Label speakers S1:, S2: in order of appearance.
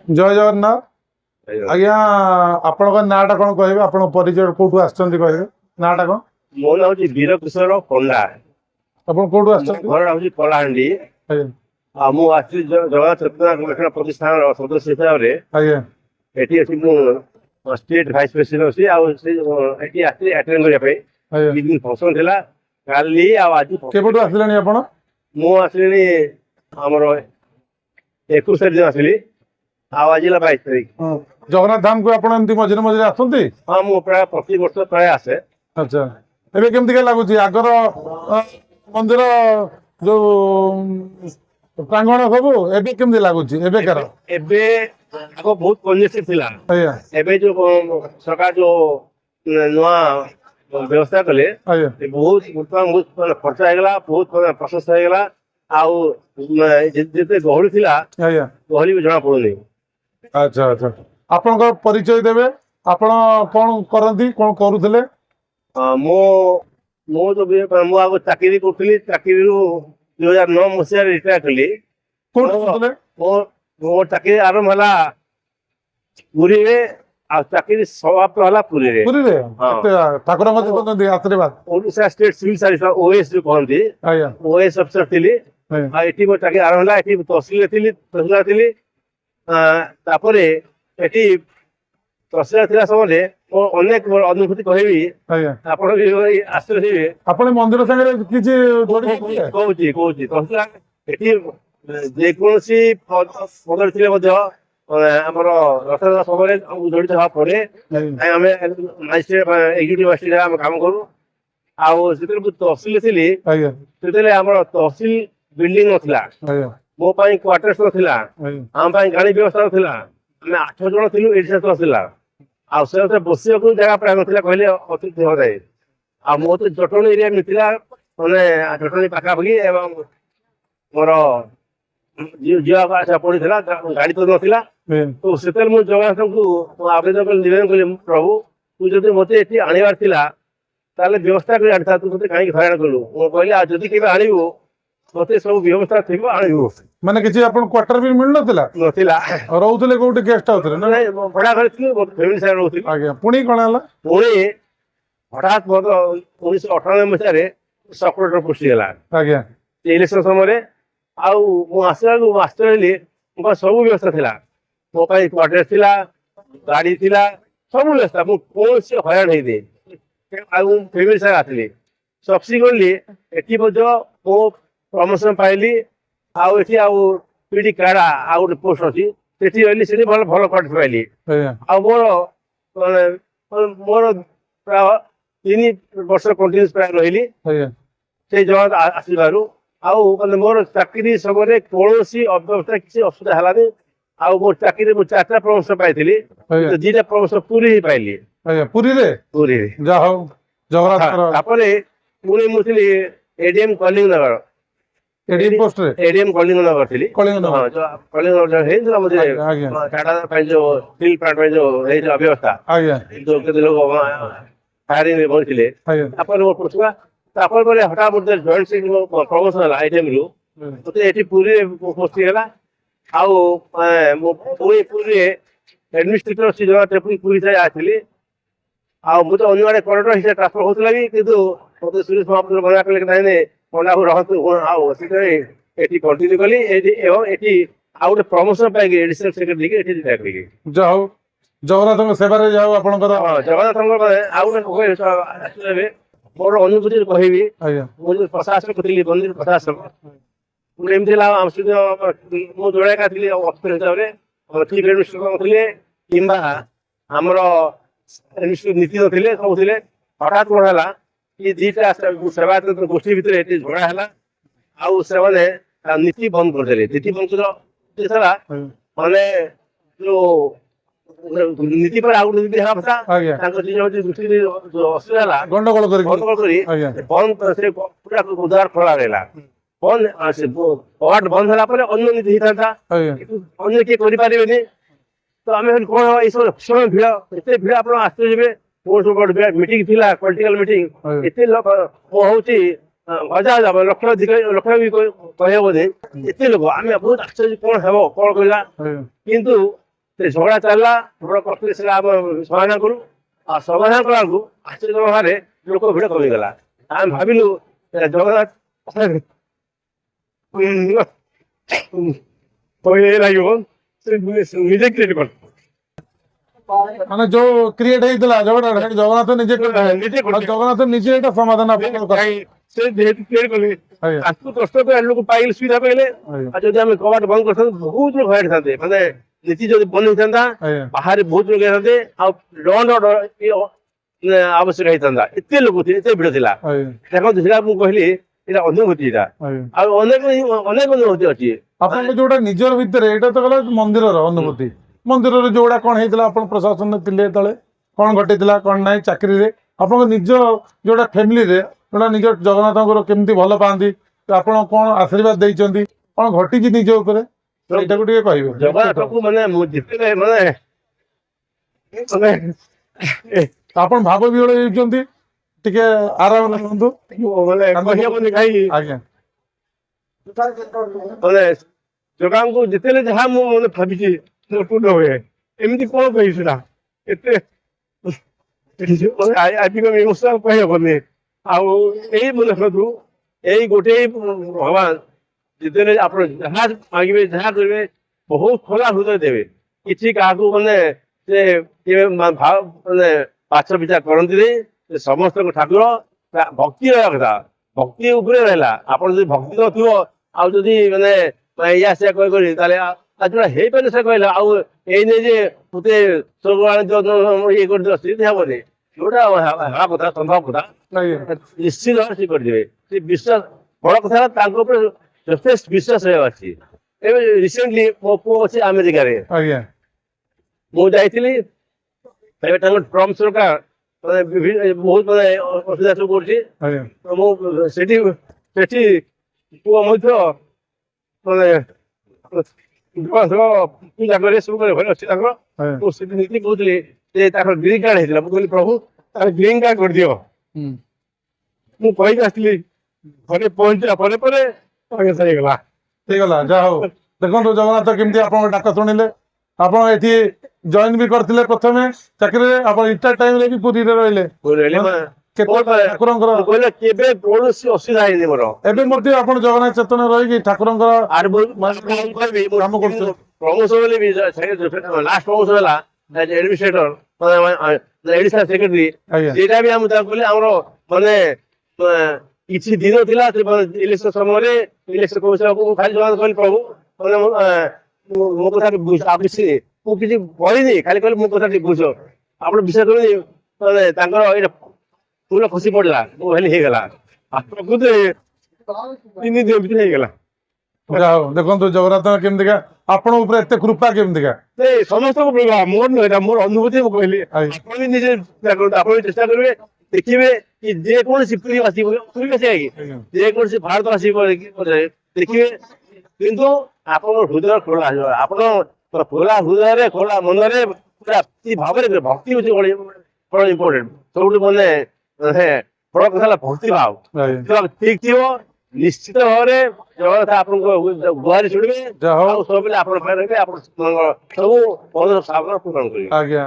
S1: जय जगन्नाथ आज्ञा आपण नाटा कौन कहे आप परिचय कौटू आसवे नाटा कौन
S2: मो ना हूँ वीर किशोर पंडा
S1: आप कौटू आस
S2: घर हूँ कलाहांडी मुझे जगन्नाथ चेतना गवेषणा प्रतिष्ठान सदस्य हिसाब से स्टेट भाइस प्रेसिडेंट अच्छी अटेंड करने फंक्शन था काली आज
S1: केपटू आसिले आप
S2: मुझे आमर 21 तारीख आसली आज 22 तारीख
S1: जगन्नाथ धाम को आप मझे मझे आसती
S2: हाँ मुझे प्राय प्रति वर्ष प्राय आसे
S1: अच्छा एबे केमती लगुच आगर मंदिर जो प्रांगण सब एबे केमती लगुच एबेकार
S2: एबे आगो बहुत कंजेस्टेड थिला एबे जो सरकार जो नवा व्यवस्था कले बहुत बहुत खर्च होगला बहुत प्रशस्त होगला आउ जिते गहली थिला गहली भी जना पड़ुनी
S1: अच्छा अच्छा आपन परिचय देवे आपण कौन करती कौन करुले
S2: मो मो जो मु आगो चाकरी करथली चाकरी 2009 मसीहा रिटायर कली
S1: कौन करथले
S2: मो चाकरी आरंभ हला पुरी रे आ चाकरी समाप्त हला पुरी रे
S1: ठाकुर आशीर्वाद
S2: Odisha state civil service OS जो कहती ओएस अफिसर थी एटी मो चाकरी आरंभ हला एटी तहसील थी तहसीलदार थी तापरे एटी तहसीलदार थिला समय अनेक अनुभूति कहबी आपण भी आश्चर्य
S1: आपण मंदिर संगे किछि
S2: कहूची कहूची तहसीलदार एटी जेकोसी पदर थिले मध्य आमर रथयात्रा समय जड़ित हवा पड़े आम मजिस्ट्रेट एक्जिक्यूटिव मजिस्ट्रेट आम काम करूँ आते तहसील थी आम तहसील बिल्डिंग नाला मो क्वार्टर्स नाला आम गाड़ी व्यवस्था नाला आम 8 जन थी एडिशनल तहसीलदार आसे बसवाक जगह प्राय ना कहले अतिथि हजाए आ मो तो जटणी एरिया मिलता मैंने जटणी पाखापाखि मोर जीवा पड़ा गाड़ी तो नाला तो से मुझे जगन्नाथ को आवेदन कर निवेदन कली प्रभु तू जो मत ये आनबार ताले व्यवस्था कर आनी था तू मत कहीं हईराण कलु मुझे कहली जदि के आणबू मत सब व्यवस्था थी आणबू
S1: माने किछि अपन क्वार्टर भी मिल नथिला रहउतले कोठी गेस्ट हाउस रे
S2: ना भड़ा घर थी फैमिली साइड रहउथि
S1: आज्ञा पुणी कोन हला
S2: पुणी हठात मोर 1998 मसीह सेक्रेटरी पोस्ट गला
S1: आज्ञा
S2: इलेक्शन समय आउ मु आसला को मास्टर हेली मो सब व्यवस्था थिला मो पाई क्वार्टर थिला गाड़ी थिला सब व्यवस्था मु कोन से हयरान हे दे आउ फैमिली साइड आथली सब्सिक्वेंटली एटी बजो मो प्रमोशन पाइली आउ एटी आउ पीडी कार्ड आउ पोस्ट अछि सेठी रहली सेठी भल भल क्वार्टर पाइली आ मोर प्राय 3 वर्ष कंटिन्यूस प्राय रहिली से जगह आसीबारु आउ माने मोर चाकरी समय कौन अव्यवस्था किसी असुविधा है आउ मोर चाकरी मु 4टा प्रमोशन पाइली तो 2टा प्रमोशन पूरी ही पाइली
S1: पुरी रे जा हो जगन्नाथ
S2: तापरे पुणे मु थी एडीएम कलिंग नगर
S1: एडीएम पोस्ट रे
S2: एडीएम कलिंग नगर थी
S1: कलिंग
S2: हां जो कलिंग नगर है जो मुझे टाटा पे जो स्टील प्लांट में जो है जो अव्यवस्था
S1: आज्ञा
S2: जो के लोग फायरिंग में बोलथिले तापर वो पुछवा तापर बोले हटा मुझे जॉइंट से प्रमोशन हला आइटम रू तो एटी पूरी पोस्ट गेला आउ पूरी पूरी एडमिनिस्ट्रेटर सीजन टेपुरी पूरी जाय आथिली आ मु तो अन्य कॉरिडोर हिसाब ट्रांसफर होतला भी किंतु मते सुरेश महापुर बना कले कि नहीं पंडा को रहतु आउ सिटे एटी कंटिन्यू कली एवं एटी आउट प्रमोशन पाई गई एडिशनल सेक्रेटरी के एटी डाक गई
S1: जाओ जगन्नाथ सेवा रे जाओ आपन
S2: जगन्नाथ आउ मोर अनुभूति कहबी मुझे प्रशासन कथी मंदिर प्रशासन एमती मु जोड़ा का ऑफिसर हिसाब से चीफ एडमिनिस्ट्रेटर थे कि आमर नीति नथिले सब थे हठात कौन है कि 2टा सेवायत गोष्ठी भितर ये झगड़ा है आउ से नीति बंद करदे नीति बंद कर माने जो नीति पर आउ नीति है भाषा दृष्टि जो असुविधा
S1: गंडगोल
S2: करी बंद से पूरा उदार खोला रहला बंद वार्ड बंद होला पर अन्य नीति था अन्य के करि पारिबेनी तो आम कौन ये सब समय भिड़ एत भिड़ आप आश्चर्य कौन मीटिंग थिला पॉलिटिकल मीटिंग एत लोक हूँ हजार हजार लक्ष लक्ष भी कहबनी एत लोक आम बहुत आश्चर्य कौन हे कौन कहला किंतु ସେ ଝଗଡ଼ା ଚାଲିଲା ବଡ଼ କଷ୍ଟରେ ସେଟା ଆମେ ସମାଧାନ କରୁ ଆଉ ସମାଧାନ କଲାକୁ ଆଶ୍ଚର୍ଯ୍ୟ ଭାବରେ ଲୋକ ଭିଡ଼ କମିଗଲା ଆମେ ଭାବିଲୁ ଜଗନ୍ନାଥ କହିଲେ ଲାଗିବ ସେ ନିଜେ କ୍ରିଏଟ୍ କର
S1: ମାନେ ଯୋଉ କ୍ରିଏଟ ହେଇଥିଲା ଝଗଡ଼ା ସେଠି ଜଗନ୍ନାଥ ନିଜେ
S2: ନିଜେ
S1: ଆଉ ଜଗନ୍ନାଥ ନିଜେ ଏଇଟା ସମାଧାନ ଆପଣଙ୍କର କଲେ।
S2: ସେ ଯେହେତୁ କ୍ରିଏଟ୍ କଲେ
S1: ଆଜ୍ଞା
S2: ତାଙ୍କୁ କଷ୍ଟ করে ଲୋକ ପାଇଲେ ସୁବିଧା ପାଇଲେ
S1: ଆଜ୍ଞା
S2: ଆଉ ଯଦି ଆମେ କବାଟ ବନ୍ଦ କରିଥାନ୍ତୁ ବହୁତ ଲୋକ ହଇରାଣ ହେଇଥାନ୍ତେ ମାନେ ନୀତି ଯଦି ବନ୍ଦ ହେଇଥାନ୍ତା
S1: ଆଜ୍ଞା
S2: ବାହାରେ ବହୁତ ଲୋକ ହେଇଥାନ୍ତେ ଆଉ ଲଣ୍ଡ ଆବଶ୍ୟକ ହେଇଥାନ୍ତା ଏତେ ଲୋକ ଥିଲେ ଏତେ ଭିଡ଼ ଥିଲା
S1: ଆଜ୍ଞା
S2: ଦେଖନ୍ତୁ ସେଟା ମୁଁ କହିଲି ଏଇଟା ଅନୁଭୂତି ଏଇଟା
S1: ଆଜ୍ଞା
S2: ଆଉ ଅନେକ ଅନେକ ଅନୁଭୂତି ଅଛି
S1: ଆପଣଙ୍କ ଯୋଉଟା ନିଜର ଭିତରେ ଏଇଟା ତ ଗଲା ମନ୍ଦିରର ଅନୁଭୂତି ମନ୍ଦିରରେ ଯୋଉଟା କଣ ହେଇଥିଲା ଆପଣ ପ୍ରଶାସନରେ ଥିଲେ ଯେତେବେଳେ କଣ ଘଟିଥିଲା କଣ ନାହିଁ ଚାକିରିରେ ଆପଣଙ୍କ ନିଜ ଯୋଉଟା ଫ୍ୟାମିଲିରେ ଯୋଉଟା ନିଜ ଜଗନ୍ନାଥଙ୍କର କେମିତି ଭଲ ପାଆନ୍ତି ଆପଣ କଣ ଆଶୀର୍ବାଦ ଦେଇଛନ୍ତି କଣ ଘଟିଛି ନିଜ ଉପରେ ସେଇଟାକୁ ଟିକେ କହିବେ
S2: ଜଗନ୍ନାଥଙ୍କୁ ମାନେ ମୁଁ ଯେତେବେଳେ ମାନେ ମାନେ
S1: ଆପଣ ଭାବ ବିହଳ ହେଇଛନ୍ତି ଟିକେ ଆରାମରେ ରୁହନ୍ତୁ
S2: ମାନେ କହିହବନି କାହିଁକି
S1: ଆଜ୍ଞା
S2: ମାନେ ଜଗାଙ୍କୁ ଯେତେବେଳେ ଯାହା ମୁଁ ମାନେ ଭାବିଛି ପୂର୍ଣ୍ଣ ହୁଏ ଏମିତି କଣ କହିବି ସେଟା ଏତେ ଆଜିକା ଇମୋସନାଲ କହିହବନି ଆଉ ଏଇ ମନେ ରଖନ୍ତୁ ଏଇ ଗୋଟେ ଭଗବାନ ଯେତେବେଳେ ଆପଣ ଯାହା ମାଗିବେ ଯାହା କରିବେ ବହୁତ ଖୋଲା ହୃଦୟ ଦେବେ କିଛି କାହାକୁ ମାନେ ସେ କେବେ ମାନେ ପାଛ ବିଚାର କରନ୍ତିନି ସେ ସମସ୍ତଙ୍କ ଠାକୁର ଭକ୍ତି ରହିବା କଥା ଭକ୍ତି ଉପରେ ରହିଲା ଆପଣ ଯଦି ଭକ୍ତି ନଥିବ ଆଉ ଯଦି ମାନେ ଇୟା ସିୟା କରି ତାହେଲେ ଯୋଉଟା ହେଇପାରେ ସେ କହିଲା ଆଉ ଏଇ ନେଇ ଯେ ମତେ ସ୍ୱର୍ଗ ଇଏ କରିଦିଅ ସେମିତି ହବନି ଯୋଉଟା ହେବା କଥା ସମ୍ଭବ କଥା
S1: ଆଜ୍ଞା
S2: ନିଶ୍ଚିତ ଭାବରେ ସେ କରିଦେବେ ସେ ବିଶ୍ୱାସ ବଡ କଥା ହେଲା ତାଙ୍କ ଉପରେ ଯଥେଷ୍ଟ ବିଶ୍ୱାସ ରହିବା ଅଛି ଏବେ ରିସେଣ୍ଟଲି ମୋ ପୁଅ ଅଛି ଆମେରିକାରେ
S1: ଆଜ୍ଞା
S2: ମୁଁ ଯାଇଥିଲି ଏବେ ତାଙ୍କ ଟ୍ରମ୍ପ ସରକାର ମାନେ ବିଭିନ୍ନ ବହୁତ ମାନେ ଅସୁବିଧା ସବୁ କରୁଛି
S1: ଆଜ୍ଞା
S2: ମୁଁ ସେଠି ସେଠି ପୁଅ ମଧ୍ୟ ମାନେ ପୂଜା କରେ ସବୁ କରେ ଘରେ ଅଛି ତାଙ୍କର
S1: ଆଜ୍ଞା
S2: ମୁଁ ସେଠି ନୀତି କହୁଥିଲି ଯେ ତାଙ୍କର ଗ୍ରୀନ୍ କାର୍ଡ ହେଇଥିଲା ମୁଁ କହିଲି ପ୍ରଭୁ ତାର ଗ୍ରୀନ୍ କାର୍ଡ କରିଦିଅ
S1: ହୁଁ
S2: ମୁଁ କହିକି ଆସିଥିଲି ଘରେ ପହଞ୍ଚିଲା ପରେ ପରେ ହେଇଗଲା
S1: ହେଇଗଲା ଯାହା ହଉ ଦେଖନ୍ତୁ ଜଗନ୍ନାଥ କେମିତି ଆପଣଙ୍କ ଡାକ ଶୁଣିଲେ ଆପଣ ଏଠି ଜଏନ୍ ବି କରିଥିଲେ ପ୍ରଥମେ ଚାକିରିରେ ଆପଣ ଇଣ୍ଟର ଟାଇମରେ ବି ପୁରୀରେ ରହିଲେ କେତେ ଠାକୁରଙ୍କର
S2: କହିଲେ କେବେ କୌଣସି ଅସୁବିଧା ହେଇନି ମୋର
S1: ଏବେ ମଧ୍ୟ ଆପଣ ଜଗନ୍ନାଥ ଚେତନ ରହିକି ଠାକୁରଙ୍କର
S2: আর
S1: কাম করছে।
S2: প্রমোশন হলে লাস্ট প্রমোশন ହେଲା এডমিনিস্ট্রেটর এডিশনাল সেক্রেটারি
S1: ଆଜ୍ଞା
S2: যেটা ବି ଆମେ ତାକୁ କହିଲେ ଆମର ମାନେ କିଛି ଦିନ ଥିଲା ଇଲେକ୍ସନ ସମୟରେ ଇଲେକ୍ସନ କମିଶନକୁ ମୁଁ ଖାଲି ଜବାବ କହିଲି ପ୍ରଭୁ ମାନେ ମୋ କଥା ବୁଝ ଆଉ କିଛି ମୁଁ କିଛି କହିନି ଖାଲି କହିଲି ମୋ କଥା ଟିକେ ବୁଝ ଆପଣ ବିଶ୍ୱାସ କରିବେ ମାନେ ତାଙ୍କର ଏଇଟା ପୁରା ଖୁସି ପଡିଲା ମୁଁ କହିଲି ହେଇଗଲା ପ୍ରକୃତରେ 3 ଦିନ ଭିତରେ ହେଇଗଲା
S1: ଯାହା ହଉ ଦେଖନ୍ତୁ ଜଗନ୍ନାଥ କେମିତିକା ଆପଣଙ୍କ ଉପରେ ଏତେ କୃପା କେମିତିକା
S2: ସମସ୍ତଙ୍କୁ ମିଳିବ ମୋର ନୁହେଁ ଏଇଟା ମୋର ଅନୁଭୂତି ମୁଁ କହିଲି
S1: ଆଜ୍ଞା
S2: ଆପଣ ବି ନିଜେ ଦେଖନ୍ତୁ ଆପଣ ବି ଚେଷ୍ଟା କରିବେ ଦେଖିବେ କି ଯେକୌଣସି ପୁରୀ ଆସିବ ପୁରୀ ଆସି
S1: ଆଜ୍ଞା
S2: ଯେକୌଣସି ଭାରତ ଆସିବ ଦେଖିବେ କିନ୍ତୁ ଆପଣଙ୍କ ହୃଦୟ ଖୋଲା ଆସିବ ଆପଣ ଖୋଲା ହୃଦୟରେ ଖୋଲା ମନରେ ପୁରା ଭାବରେ ଭକ୍ତି ହଉଛି ବଡ ଇମ୍ପୋର୍ଟାଣ୍ଟ ସବୁଠୁ ମାନେ ବଡ କଥା ହେଲା ଭକ୍ତି ଭାବ
S1: ଆଜ୍ଞା
S2: ଠିକ ଥିବ ନିଶ୍ଚିତ ଭାବରେ ଜଗନ୍ନାଥ ଆପଣଙ୍କ ଗୁହାରି ଶୁଣିବେ
S1: ଯାହା ହଉ
S2: ଆଉ ସବୁବେଳେ ଆପଣ ରହିବେ ଆପଣ ସବୁ ମନର ସାଧନା ପୂରଣ କରିବେ
S1: ଆଜ୍ଞା